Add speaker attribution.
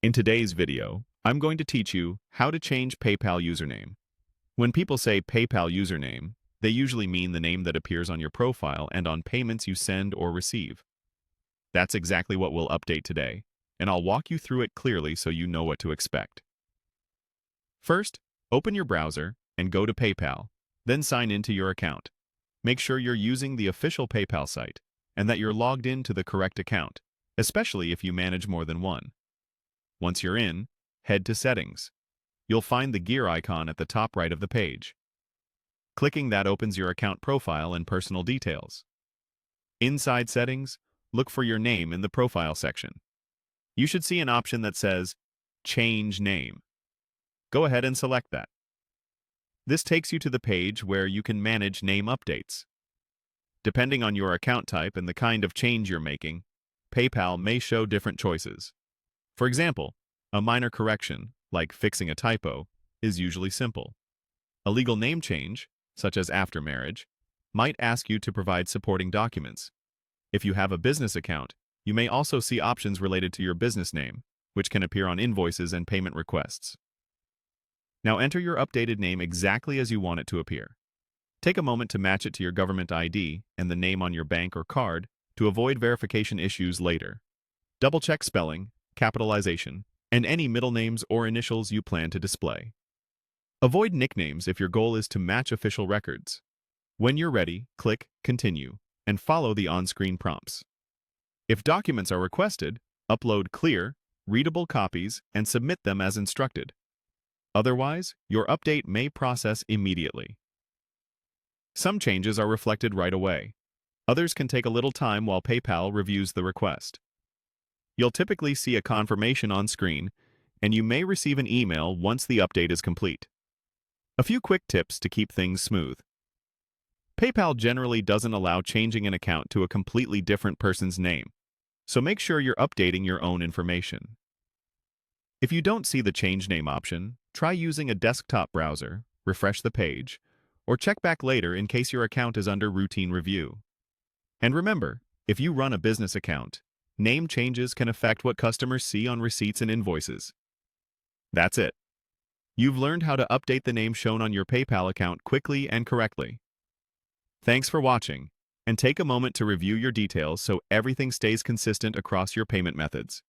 Speaker 1: In today's video, I'm going to teach you how to change PayPal username. When people say PayPal username, they usually mean the name that appears on your profile and on payments you send or receive. That's exactly what we'll update today, and I'll walk you through it clearly so you know what to expect. First, open your browser and go to PayPal, then sign into your account. Make sure you're using the official PayPal site and that you're logged in to the correct account, especially if you manage more than one. Once you're in, head to Settings. You'll find the gear icon at the top right of the page. Clicking that opens your account profile and personal details. Inside Settings, look for your name in the Profile section. You should see an option that says Change Name. Go ahead and select that. This takes you to the page where you can manage name updates. Depending on your account type and the kind of change you're making, PayPal may show different choices. For example, a minor correction, like fixing a typo, is usually simple. A legal name change, such as after marriage, might ask you to provide supporting documents. If you have a business account, you may also see options related to your business name, which can appear on invoices and payment requests. Now enter your updated name exactly as you want it to appear. Take a moment to match it to your government ID and the name on your bank or card to avoid verification issues later. Double-check spelling, capitalization, and any middle names or initials you plan to display. Avoid nicknames if your goal is to match official records. When you're ready, click Continue and follow the on-screen prompts. If documents are requested, upload clear, readable copies and submit them as instructed. Otherwise, your update may process immediately. Some changes are reflected right away. Others can take a little time while PayPal reviews the request. You'll typically see a confirmation on screen, and you may receive an email once the update is complete. A few quick tips to keep things smooth. PayPal generally doesn't allow changing an account to a completely different person's name, so make sure you're updating your own information. If you don't see the Change Name option, try using a desktop browser, refresh the page, or check back later in case your account is under routine review. And remember, if you run a business account, name changes can affect what customers see on receipts and invoices. That's it. You've learned how to update the name shown on your PayPal account quickly and correctly. Thanks for watching, and take a moment to review your details so everything stays consistent across your payment methods.